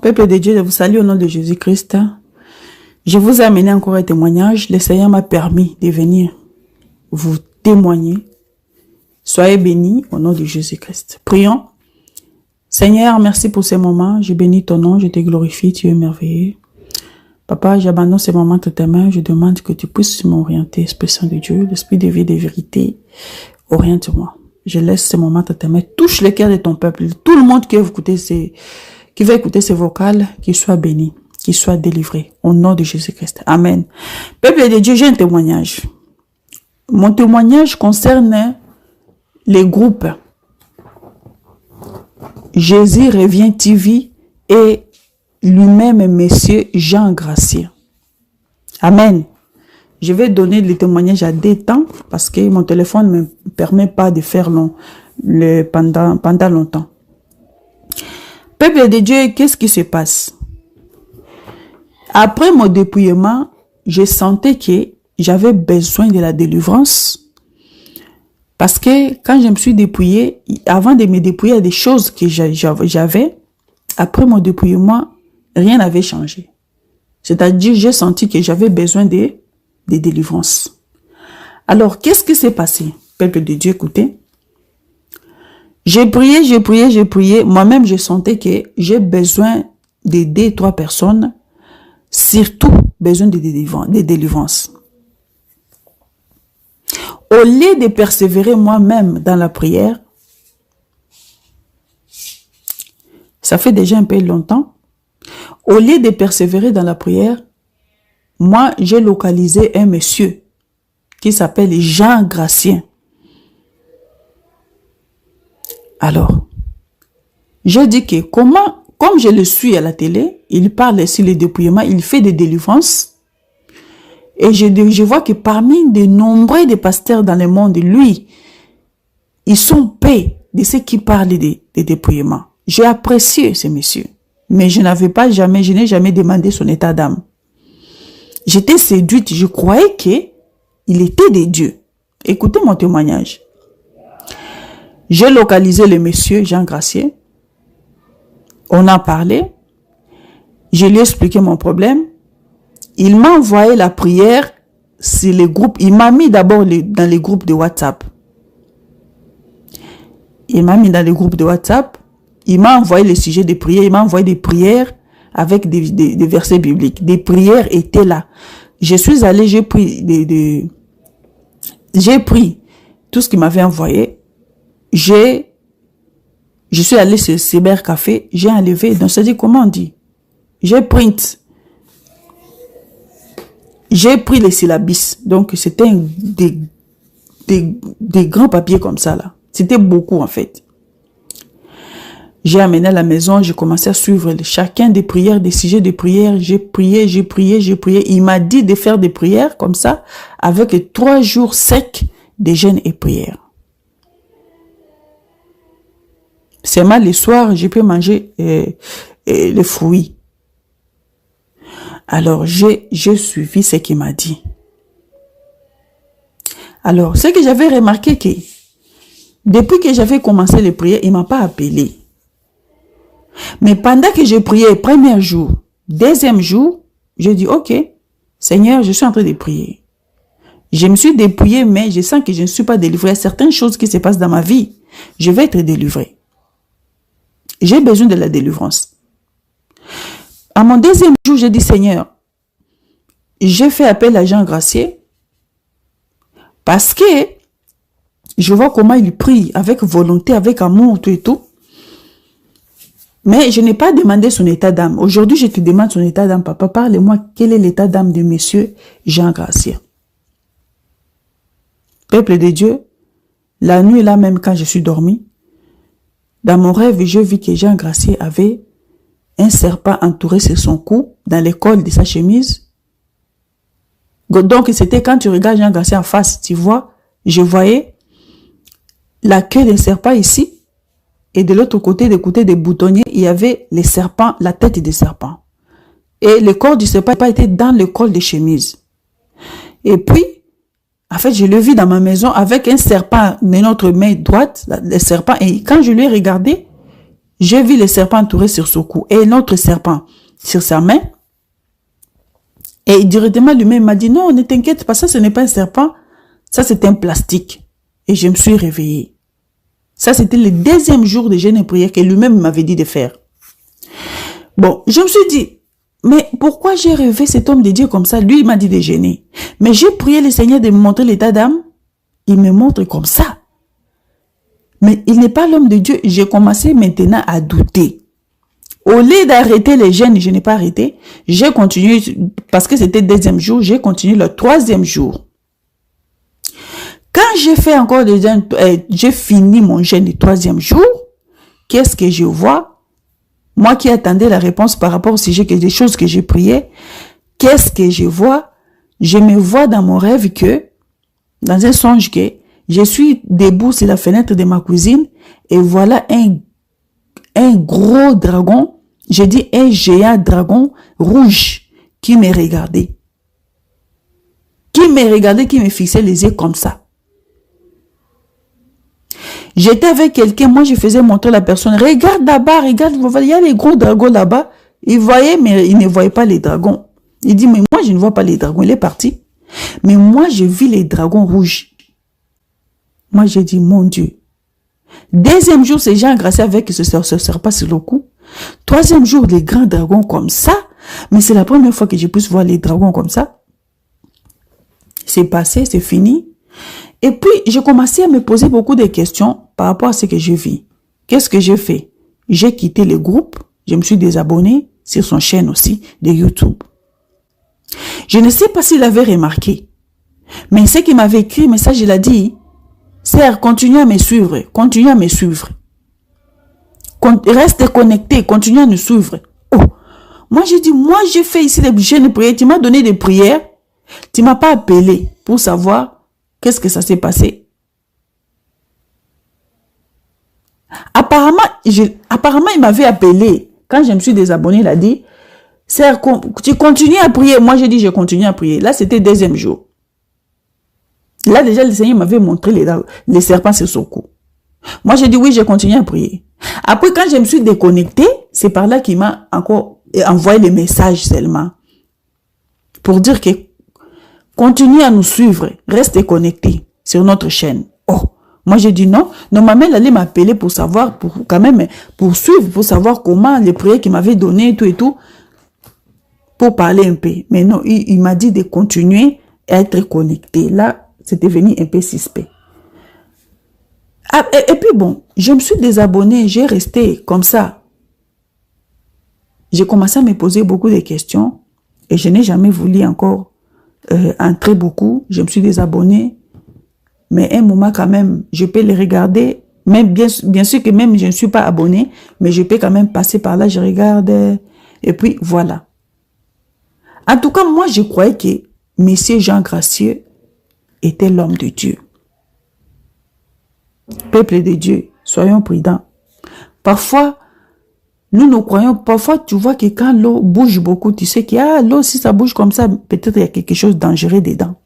Peuple de Dieu, je vous salue au nom de Jésus-Christ. Je vous ai amené encore un témoignage. Le Seigneur m'a permis de venir vous témoigner. Soyez bénis au nom de Jésus-Christ. Prions. Seigneur, merci pour ces moments. Je bénis ton nom, je te glorifie, tu es merveilleux. Papa, j'abandonne ces moments entre tes mains. Je demande que tu puisses m'orienter, Esprit Saint de Dieu, l'Esprit de vie, de vérité. Oriente-moi. Je laisse ces moments entre tes mains. Touche le cœur de ton peuple. Tout le monde qui va écouter ces vocales, qu'il soit béni, qu'il soit délivré. Au nom de Jésus-Christ. Amen. Peuple de Dieu, j'ai un témoignage. Mon témoignage concerne les groupes Jésus revient TV et lui-même monsieur Jean Gracier. Amen. Je vais donner le témoignage à des temps parce que mon téléphone ne me permet pas de faire pendant longtemps. Peuple de Dieu, qu'est-ce qui se passe? Après mon dépouillement, je sentais que j'avais besoin de la délivrance. Parce que quand je me suis dépouillée, avant de me dépouiller, il y a des choses que j'avais. Après mon dépouillement, rien n'avait changé. C'est-à-dire, j'ai senti que j'avais besoin de délivrance. Alors, qu'est-ce qui s'est passé? Peuple de Dieu, écoutez. J'ai prié. Moi-même, je sentais que j'ai besoin d'aider 3 personnes, surtout besoin de délivrance. Au lieu de persévérer moi-même dans la prière, ça fait déjà un peu longtemps, au lieu de persévérer dans la prière, moi, j'ai localisé un monsieur qui s'appelle Jean Gracier. Alors, je dis que comme je le suis à la télé, il parle sur le dépouillement, il fait des délivrances. Et je vois que parmi de nombreux des pasteurs dans le monde, lui, ils sont paix de ceux qui parlent des dépouillements. J'ai apprécié ce monsieur, mais je n'ai jamais demandé son état d'âme. J'étais séduite, je croyais qu'il était de Dieu. Écoutez mon témoignage. J'ai localisé le monsieur Jean Gracier. On a parlé. Je lui ai expliqué mon problème. Il m'a envoyé la prière sur les groupes. Il m'a mis d'abord dans les groupes de WhatsApp. Il m'a mis dans les groupes de WhatsApp. Il m'a envoyé le sujet des prières. Il m'a envoyé des prières avec des versets bibliques. Des prières étaient là. Je suis allé, j'ai pris tout ce qu'il m'avait envoyé. Je suis allé sur Cybercafé. J'ai enlevé. Donc, ça dit comment on dit? J'ai print. J'ai pris les syllabis. Donc, c'était des grands papiers comme ça, là. C'était beaucoup, en fait. J'ai amené à la maison, j'ai commencé à suivre chacun des prières, des sujets de prières. J'ai prié. Il m'a dit de faire des prières comme ça, avec 3 jours secs de jeûne et prières. Seulement, le soir, je peux manger les fruits. Alors, j'ai suivi ce qu'il m'a dit. Alors, ce que j'avais remarqué que, depuis que j'avais commencé les prières, il m'a pas appelé. Mais pendant que j'ai prié, premier jour, deuxième jour, j'ai dit, ok, Seigneur, je suis en train de prier. Je me suis dépouillé, mais je sens que je ne suis pas délivré. Il y a certaines choses qui se passent dans ma vie. Je vais être délivré. J'ai besoin de la délivrance. À mon deuxième jour, j'ai dit, Seigneur, j'ai fait appel à Jean Gracier parce que je vois comment il prie avec volonté, avec amour, tout et tout. Mais je n'ai pas demandé son état d'âme. Aujourd'hui, je te demande son état d'âme. Papa, parle-moi, quel est l'état d'âme de monsieur Jean Gracier? Peuple de Dieu, la nuit là même quand je suis dormi, dans mon rêve, je vis que Jean Gracier avait un serpent entouré sur son cou, dans le col de sa chemise. Donc, c'était quand tu regardes Jean Gracier en face, tu vois, je voyais la queue d'un serpent ici, et de l'autre côté, des côtés des boutonniers, il y avait les serpents, la tête des serpents. Et le corps du serpent était dans le col de chemise. Et puis, en fait, je le vis dans ma maison avec un serpent de notre main droite, le serpent, et quand je lui ai regardé, J'ai vu le serpent entouré sur son cou et un autre serpent sur sa main. Et directement, lui-même m'a dit, non, ne t'inquiète pas, ça, ce n'est pas un serpent. Ça, c'est un plastique. Et je me suis réveillée. Ça, c'était le deuxième jour de jeûne et prière que lui-même m'avait dit de faire. Bon, je me suis dit, mais pourquoi j'ai rêvé cet homme de Dieu comme ça? Lui, il m'a dit de jeûner. Mais j'ai prié le Seigneur de me montrer l'état d'âme. Il me montre comme ça. Mais il n'est pas l'homme de Dieu. J'ai commencé maintenant à douter. Au lieu d'arrêter les jeûnes, je n'ai pas arrêté. J'ai continué, parce que c'était le deuxième jour, j'ai continué le troisième jour. Quand j'ai fait encore des jeûnes, j'ai fini mon jeûne le troisième jour, qu'est-ce que je vois? Moi qui attendais la réponse par rapport au sujet des choses que j'ai priées, qu'est-ce que je vois? Je me vois dans mon rêve que, dans un songe que, je suis debout sur la fenêtre de ma cuisine et voilà un gros dragon, j'ai dit un géant dragon rouge qui me regardait. Qui me fixait les yeux comme ça. J'étais avec quelqu'un, moi je faisais montrer la personne, regarde là-bas, regarde, il y a les gros dragons là-bas. Il voyait, mais il ne voyait pas les dragons. Il dit, mais moi je ne vois pas les dragons, il est parti. Mais moi je vis les dragons rouges. Moi j'ai dit, mon Dieu. Deuxième jour, ces gens graciés avec ce serpent sur le cou. Troisième jour, les grands dragons comme ça. Mais c'est la première fois que je puisse voir les dragons comme ça. C'est passé, c'est fini. Et puis, j'ai commencé à me poser beaucoup de questions par rapport à ce que je vis. Qu'est-ce que j'ai fait? J'ai quitté le groupe. Je me suis désabonné sur son chaîne aussi de YouTube. Je ne sais pas s'il avait remarqué. Mais ce qu'il m'avait écrit, mais ça, je l'ai dit. Sœur, continue à me suivre. Continue à me suivre. Reste connecté. Continue à nous suivre. Oh. Moi, j'ai dit, moi, j'ai fait ici des jeûnes de prière. Tu m'as donné des prières. Tu m'as pas appelé pour savoir qu'est-ce que ça s'est passé. Apparemment, il m'avait appelé. Quand je me suis désabonné, il a dit, sœur, tu continues à prier. Moi, j'ai dit, je continue à prier. Là, c'était le deuxième jour. Là, déjà, le Seigneur m'avait montré les serpents sur son cou. Moi, j'ai dit, oui, je continue à prier. Après, quand je me suis déconnecté, c'est par là qu'il m'a encore envoyé les messages seulement. Pour dire que continue à nous suivre, reste connecté sur notre chaîne. Oh, moi j'ai dit non. Normalement, elle allait m'appeler pour savoir, pour suivre, pour savoir comment les prières qu'il m'avait données et tout, pour parler un peu. Mais non, il m'a dit de continuer à être connecté. Là, c'était devenu un peu suspect. Ah, et puis bon, je me suis désabonné, j'ai resté comme ça. J'ai commencé à me poser beaucoup de questions et je n'ai jamais voulu encore entrer beaucoup. Je me suis désabonné. Mais un moment quand même, je peux les regarder. Même bien sûr que même je ne suis pas abonné, mais je peux quand même passer par là, je regarde. Et puis voilà. En tout cas, moi je croyais que Monsieur Jean Gracieux était l'homme de Dieu. Peuple de Dieu, soyons prudents. Parfois, nous croyons, parfois tu vois que quand l'eau bouge beaucoup, tu sais que l'eau, si ça bouge comme ça, peut-être il y a quelque chose de dangereux dedans.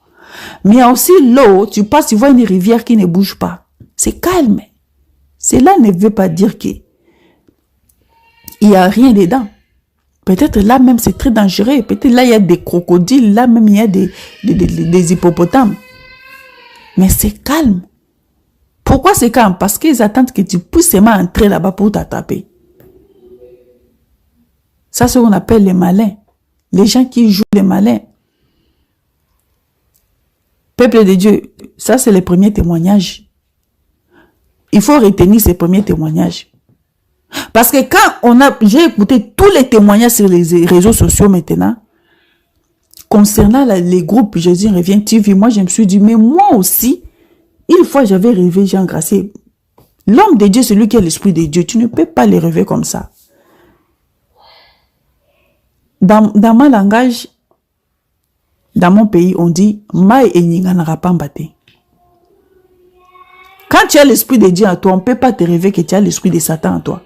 Mais il y a aussi l'eau, tu passes, tu vois une rivière qui ne bouge pas. C'est calme. Cela ne veut pas dire qu'il n'y a rien dedans. Peut-être là même c'est très dangereux. Peut-être là il y a des crocodiles, là même il y a des hippopotames. Mais c'est calme. Pourquoi c'est calme? Parce qu'ils attendent que tu puisses seulement entrer là-bas pour t'attraper. Ça, c'est ce qu'on appelle les malins. Les gens qui jouent les malins. Peuple de Dieu, ça c'est le premier témoignage. Il faut retenir ces premiers témoignages. Parce que quand j'ai écouté tous les témoignages sur les réseaux sociaux maintenant, concernant les groupes Jésus revient TV, moi je me suis dit, mais moi aussi, une fois j'avais rêvé Jean Gracieux. L'homme de Dieu, celui qui est l'esprit de Dieu, tu ne peux pas le rêver comme ça. Dans mon langage, dans mon pays, on dit Mai et Ningana Pambate. Quand tu as l'esprit de Dieu en toi, on ne peut pas te rêver que tu as l'esprit de Satan en toi.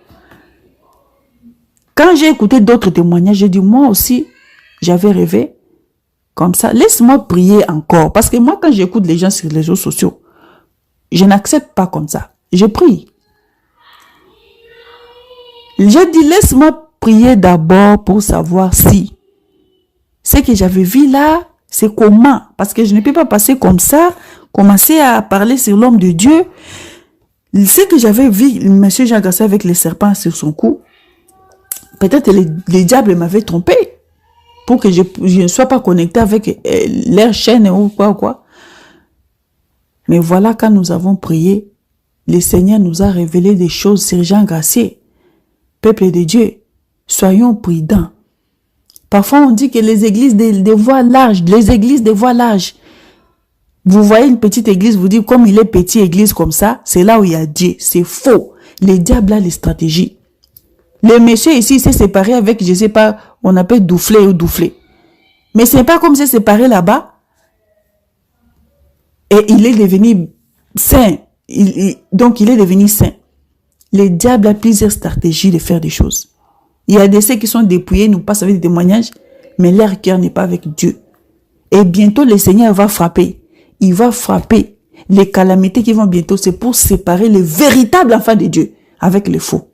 Quand j'ai écouté d'autres témoignages, j'ai dit moi aussi, j'avais rêvé comme ça. Laisse-moi prier encore. Parce que moi, quand j'écoute les gens sur les réseaux sociaux, je n'accepte pas comme ça. Je prie. Je dis, laisse-moi prier d'abord pour savoir si ce que j'avais vu là, c'est comment. Parce que je ne peux pas passer comme ça, commencer à parler sur l'homme de Dieu. Ce que j'avais vu, M. Jean Grasset avec les serpents sur son cou, peut-être les diables m'avaient trompé pour que je ne sois pas connecté avec leur chaîne ou quoi. Mais voilà, quand nous avons prié, le Seigneur nous a révélé des choses sur Jean Grasset. Peuple de Dieu, soyons prudents. Parfois, on dit que les églises des voies larges, vous voyez une petite église, vous dites comme il est petit église comme ça, c'est là où il y a Dieu. C'est faux. Les diables ont les stratégies. Le monsieur ici s'est séparé avec, je sais pas, on appelle Douflé ou Douflé. Mais c'est pas comme s'est séparé là-bas. Et il est devenu saint. Donc il est devenu saint. Les diables ont plusieurs stratégies de faire des choses. Il y a des ceux qui sont dépouillés, nous passent avec des témoignages, mais leur cœur n'est pas avec Dieu. Et bientôt, le Seigneur va frapper. Il va frapper. Les calamités qui vont bientôt, c'est pour séparer les véritables enfants de Dieu avec les faux.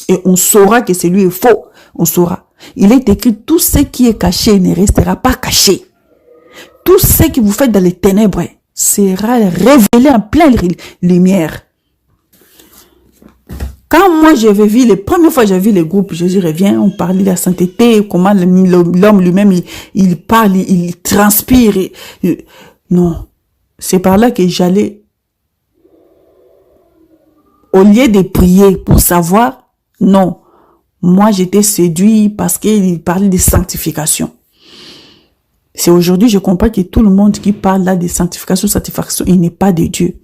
Et on saura que celui est faux. On saura. Il est écrit, tout ce qui est caché ne restera pas caché. Tout ce que vous faites dans les ténèbres sera révélé en pleine lumière. Quand moi j'avais vu, les premières fois j'avais vu les groupes Jésus revient, on parlait de la sainteté, comment l'homme lui-même, il parle, il transpire. Non, c'est par là que j'allais, au lieu de prier pour savoir, non, moi j'étais séduit parce qu'il parlait de sanctification. C'est aujourd'hui, je comprends que tout le monde qui parle là de sanctification, il n'est pas de Dieu.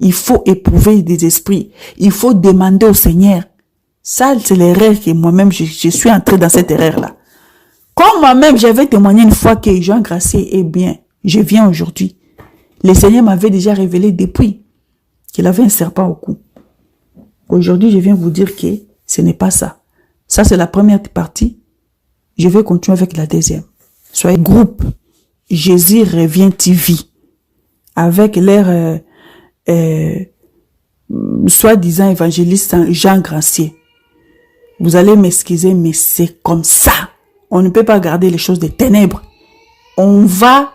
Il faut éprouver des esprits. Il faut demander au Seigneur. Ça, c'est l'erreur que moi-même, je suis entré dans cette erreur-là. Comme moi-même, j'avais témoigné une fois que Jean Grasset est bien. Je viens aujourd'hui. Le Seigneur m'avait déjà révélé depuis qu'il avait un serpent au cou. Aujourd'hui, je viens vous dire que ce n'est pas ça. Ça, c'est la première partie. Je vais continuer avec la deuxième. Soyez groupe Jésus revient TV avec leur soi-disant évangéliste Jean Grasset. Vous allez m'excuser, mais c'est comme ça. On ne peut pas garder les choses des ténèbres. On va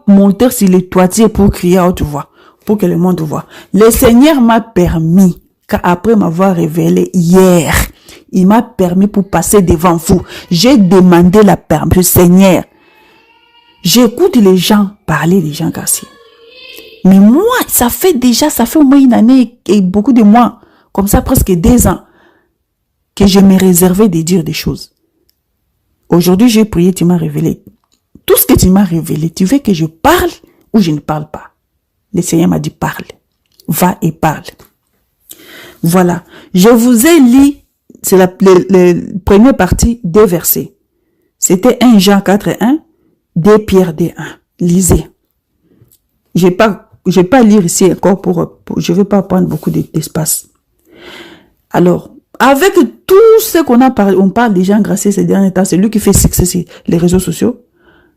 monter sur les toitiers pour crier à haute voix, pour que le monde voit. Le Seigneur m'a permis, après m'avoir révélé hier, il m'a permis pour passer devant vous. J'ai demandé la permission. Seigneur, j'écoute les gens parler des Jean Grasset. Mais moi, ça fait au moins une année et beaucoup de mois, comme ça presque 2 ans, que je me réservais de dire des choses. Aujourd'hui, j'ai prié, tu m'as révélé. Tout ce que tu m'as révélé, tu veux que je parle ou je ne parle pas? Le Seigneur m'a dit parle. Va et parle. Voilà. Je vous ai lu, c'est la première partie des versets. C'était 1 Jean 4:1, 2 Pierre 2:1. Lisez. Je vais pas lire ici encore je vais pas prendre beaucoup d'espace. Alors, avec tout ce qu'on a parlé, on parle des Jean Grasset ces derniers temps, c'est lui qui fait succès sur les réseaux sociaux.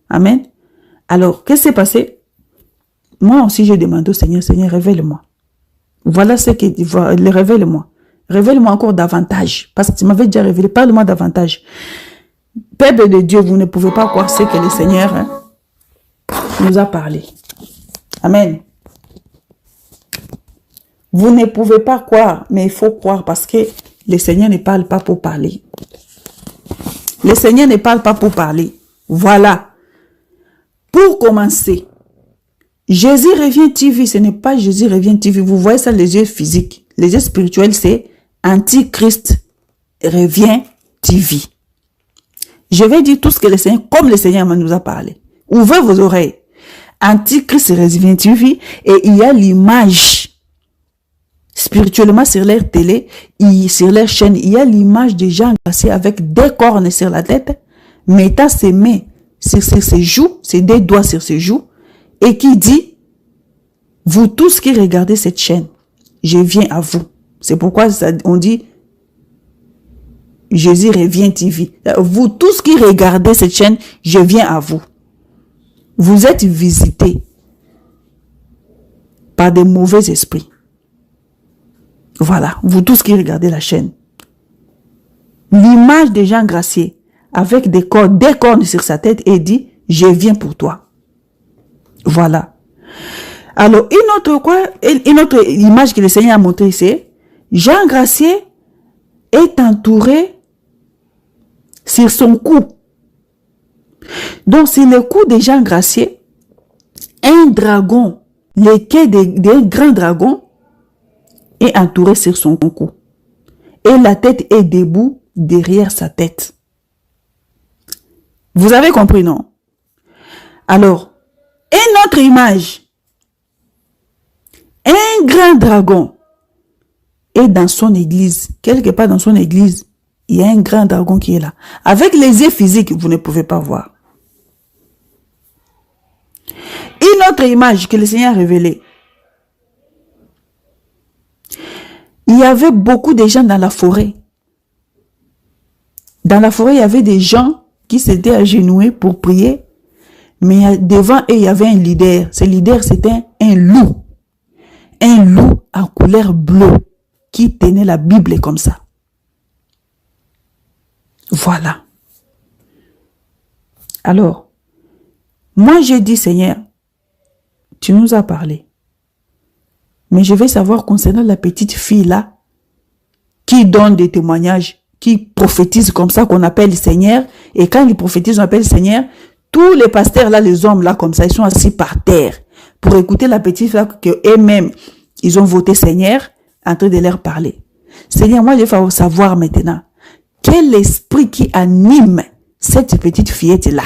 Amen. Alors, qu'est-ce qui s'est passé? Moi aussi, j'ai demandé au Seigneur, Seigneur, révèle-moi. Voilà ce que révèle-moi. Révèle-moi encore davantage. Parce que tu m'avais déjà révélé, parle-moi davantage. Peuple de Dieu, vous ne pouvez pas croire ce que le Seigneur nous a parlé. Amen. Vous ne pouvez pas croire, mais il faut croire parce que le Seigneur ne parle pas pour parler. Le Seigneur ne parle pas pour parler. Voilà. Pour commencer, Jésus revient TV, ce n'est pas Jésus revient TV. Vous voyez ça, les yeux physiques. Les yeux spirituels, c'est Antichrist revient TV. Je vais dire tout ce que le Seigneur, comme le Seigneur nous a parlé. Ouvrez vos oreilles. Antichrist revient TV et il y a l'image. Spirituellement, sur leur télé, sur leur chaîne, il y a l'image de Jean Grasset avec 2 cornes sur la tête, mettant ses mains sur ses joues, ses 2 doigts sur ses joues, et qui dit, vous tous qui regardez cette chaîne, je viens à vous. C'est pourquoi on dit, Jésus revient TV. Vous tous qui regardez cette chaîne, je viens à vous. Vous êtes visités par des mauvais esprits. Voilà, vous tous qui regardez la chaîne, l'image des gens graciés avec des cornes sur sa tête et dit, je viens pour toi. Voilà. Alors, une autre image que le Seigneur a montrée, c'est Jean Gracié est entouré sur son cou. Donc, sur le cou de Jean Gracié, un dragon, le quai d'un grand dragon, est entouré sur son cou. Et la tête est debout derrière sa tête. Vous avez compris, non? Alors, une autre image. Un grand dragon est dans son église. Quelque part dans son église, il y a un grand dragon qui est là. Avec les yeux physiques, vous ne pouvez pas voir. Une autre image que le Seigneur a révélée. Il y avait beaucoup de gens dans la forêt. Dans la forêt, il y avait des gens qui s'étaient agenouillés pour prier. Mais devant eux, il y avait un leader. Ce leader, c'était un loup. Un loup en couleur bleue qui tenait la Bible comme ça. Voilà. Alors, moi j'ai dit, Seigneur, tu nous as parlé. Mais je vais savoir concernant la petite fille là, qui donne des témoignages, qui prophétise comme ça, qu'on appelle Seigneur. Et quand ils prophétisent, on appelle Seigneur. Tous les pasteurs là, les hommes là comme ça, ils sont assis par terre pour écouter la petite fille que eux-mêmes, ils ont voté Seigneur en train de leur parler. Seigneur, moi je vais savoir maintenant quel esprit qui anime cette petite fillette là.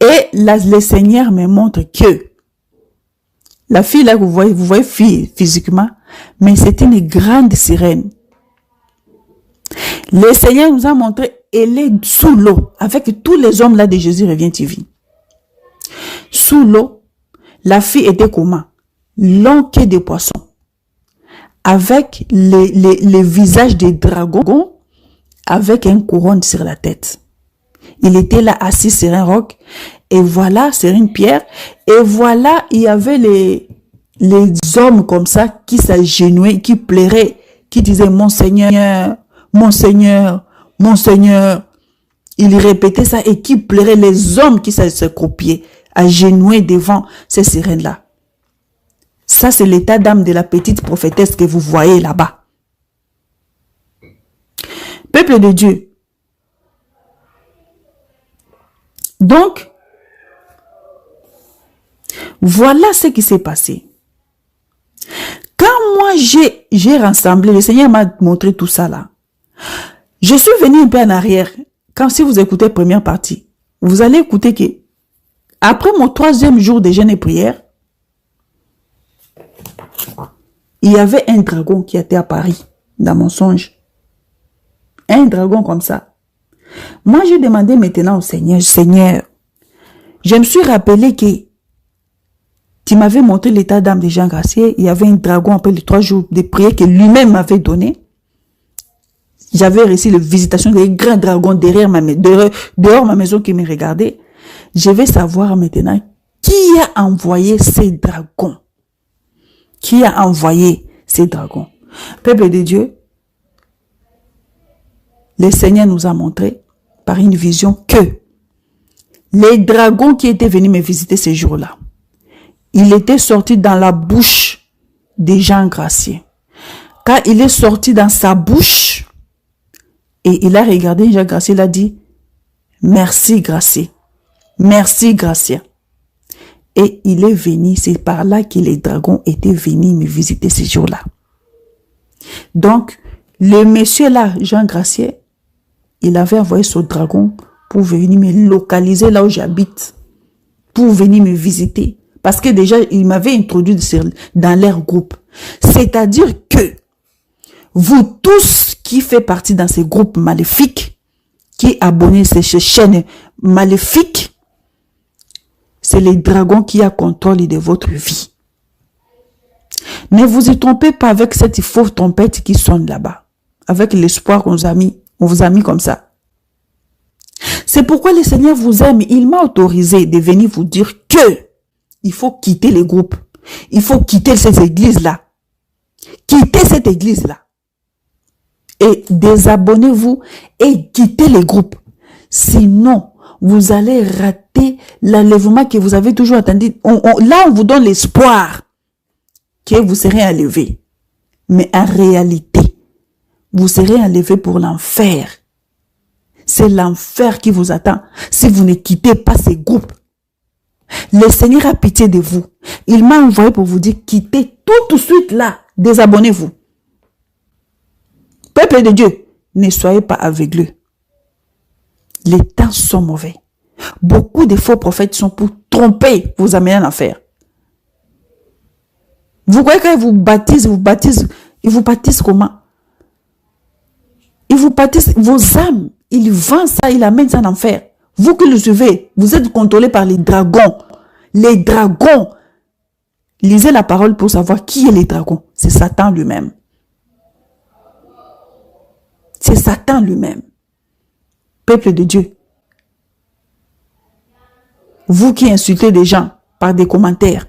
Et là, le Seigneur me montre que la fille là, vous voyez fille physiquement, mais c'est une grande sirène. Le Seigneur nous a montré, elle est sous l'eau, avec tous les hommes là de Jésus revient TV. Sous l'eau, la fille était comment? Long quai de poissons, avec les visages des dragons, avec une couronne sur la tête. Il était là assis sur un roc, et voilà, sur une pierre, et voilà, il y avait les hommes comme ça, qui s'agenouillaient, qui pleuraient, qui disaient, mon Seigneur, mon Seigneur, mon Seigneur. Il répétait ça, et qui pleuraient, les hommes qui se copiaient, agenouillés devant ces sirènes-là. Ça, c'est l'état d'âme de la petite prophétesse que vous voyez là-bas. Peuple de Dieu. Donc, voilà ce qui s'est passé. Quand moi j'ai rassemblé, le Seigneur m'a montré tout ça là. Je suis venu un peu en arrière. Quand si vous écoutez la première partie, vous allez écouter que après mon 3e jour de jeûne et prière, il y avait un dragon qui était à Paris dans mon songe. Un dragon comme ça. Moi, j'ai demandé maintenant au Seigneur, Seigneur, je me suis rappelé que tu m'avais montré l'état d'âme des gens graciés. Il y avait un dragon après les 3 jours de prière que lui-même m'avait donné. J'avais reçu la visitation des grands dragons dehors ma maison qui me regardait. Je vais savoir maintenant qui a envoyé ces dragons. Qui a envoyé ces dragons? Peuple de Dieu, le Seigneur nous a montré par une vision que les dragons qui étaient venus me visiter ce jour-là, il était sorti dans la bouche des gens graciés. Quand il est sorti dans sa bouche, et il a regardé Jean Gracié, il a dit, merci Gracié, merci Gracia. Et il est venu, c'est par là que les dragons étaient venus me visiter ce jour-là. Donc, le monsieur là, Jean Gracié, il avait envoyé son dragon pour venir me localiser là où j'habite, pour venir me visiter. Parce que déjà, il m'avait introduit dans leur groupe. C'est-à-dire que vous tous qui faites partie dans ces groupes maléfiques, qui abonnez ces chaînes maléfiques, c'est les dragons qui ont contrôle de votre vie. Ne vous y trompez pas avec cette fausse trompette qui sonne là-bas. Avec l'espoir qu'on vous a mis comme ça. C'est pourquoi le Seigneur vous aime. Il m'a autorisé de venir vous dire que il faut quitter les groupes. Il faut quitter ces églises-là. Quitter cette église-là. Et désabonnez-vous et quittez les groupes. Sinon, vous allez rater l'enlèvement que vous avez toujours attendu. Là, on vous donne l'espoir que vous serez enlevé. Mais en réalité, vous serez enlevé pour l'enfer. C'est l'enfer qui vous attend si vous ne quittez pas ces groupes. Le Seigneur a pitié de vous. Il m'a envoyé pour vous dire, quittez tout de suite là. Désabonnez-vous. Peuple de Dieu, ne soyez pas aveugleux. Les temps sont mauvais. Beaucoup de faux prophètes sont pour tromper, vous amener en enfer. Vous croyez qu'ils vous baptisent, ils vous baptisent comment? Ils vous baptisent vos âmes. Ils vendent ça, ils amènent ça en enfer. Vous qui le suivez, vous êtes contrôlés par les dragons. Les dragons. Lisez la parole pour savoir qui est les dragons. C'est Satan lui-même. C'est Satan lui-même. Peuple de Dieu. Vous qui insultez des gens par des commentaires,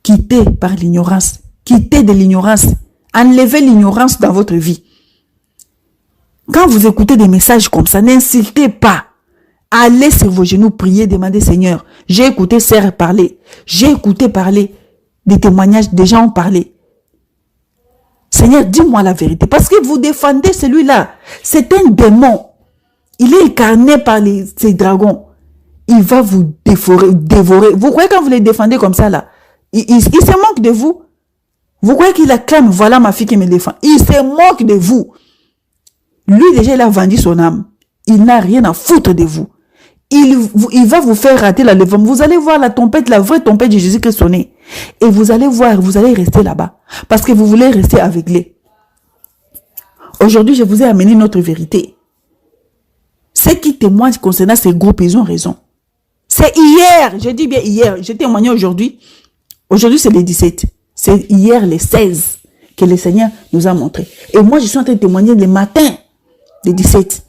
quittez par l'ignorance. Quittez de l'ignorance. Enlevez l'ignorance dans votre vie. Quand vous écoutez des messages comme ça, n'insultez pas. Allez sur vos genoux, priez, demandez Seigneur. J'ai écouté Sœur parler. J'ai écouté parler des témoignages, des gens ont parlé. Seigneur, dis-moi la vérité. Parce que vous défendez celui-là. C'est un démon. Il est incarné par ces dragons. Il va vous dévorer. Vous croyez quand vous les défendez comme ça là, il se moque de vous. Vous croyez qu'il acclame, voilà ma fille qui me défend. Il se moque de vous. Lui déjà il a vendu son âme. Il n'a rien à foutre de vous. Il va vous faire rater la levée. Vous allez voir la tempête, la vraie tempête de Jésus-Christ sonner. Et vous allez voir, vous allez rester là-bas. Parce que vous voulez rester aveuglé. Aujourd'hui, je vous ai amené notre vérité. Ceux qui témoignent concernant ces groupes, ils ont raison. C'est hier, je dis bien hier, j'ai témoigné aujourd'hui. Aujourd'hui, c'est le 17. C'est hier, le 16, que le Seigneur nous a montré. Et moi, je suis en train de témoigner le matin, le 17.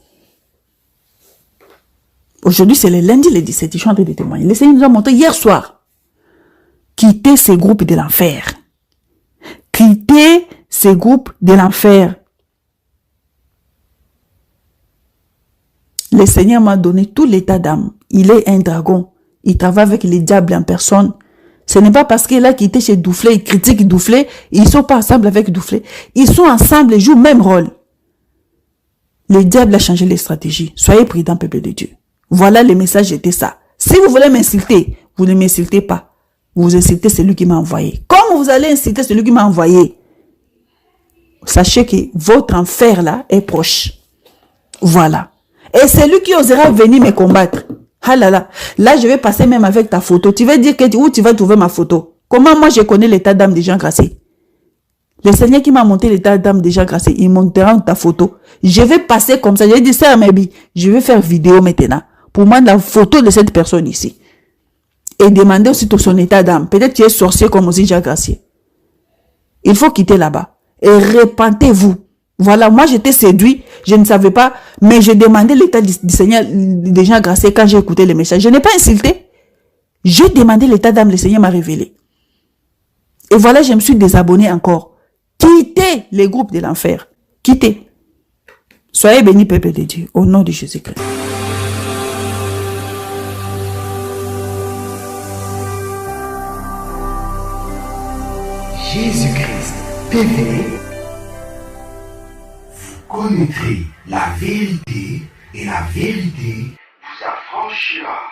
Aujourd'hui, c'est le lundi, le 17. Je suis en train de témoigner. Le Seigneur nous a montré hier soir. Quittez ces groupes de l'enfer. Quittez ces groupes de l'enfer. Le Seigneur m'a donné tout l'état d'âme. Il est un dragon. Il travaille avec les diables en personne. Ce n'est pas parce qu'il a quitté chez Douflé, il critique Douflé, ils ne sont pas ensemble avec Douflé. Ils sont ensemble, ils jouent le même rôle. Le diable a changé les stratégies. Soyez prudents, peuple de Dieu. Voilà le message, était ça. Si vous voulez m'insulter, vous ne m'insultez pas. Vous insultez celui qui m'a envoyé. Comme vous allez insulter celui qui m'a envoyé, sachez que votre enfer là est proche. Voilà. Et celui qui osera venir me combattre, ah là là, là je vais passer même avec ta photo. Tu vas dire où tu vas trouver ma photo. Comment moi je connais l'état d'âme des gens graciés? Le Seigneur qui m'a monté l'état d'âme des gens graciés, il montera ta photo. Je vais passer comme ça. Je vais dire, Sœur Maybe, je vais faire vidéo maintenant. Pour moi, la photo de cette personne ici. Et demander aussi son état d'âme. Peut-être tu es sorcier comme aussi Jacques Gracier. Il faut quitter là-bas. Et repentez-vous. Voilà, moi j'étais séduit, je ne savais pas, mais j'ai demandé l'état du Seigneur, des gens graciés quand j'ai écouté les messages. Je n'ai pas insulté. J'ai demandé l'état d'âme, le Seigneur m'a révélé. Et voilà, je me suis désabonné encore. Quittez les groupes de l'enfer. Quittez. Soyez bénis, peuple de Dieu, au nom de Jésus-Christ. Jésus-Christ TV, vous connaîtrez la vérité et la vérité vous affranchira.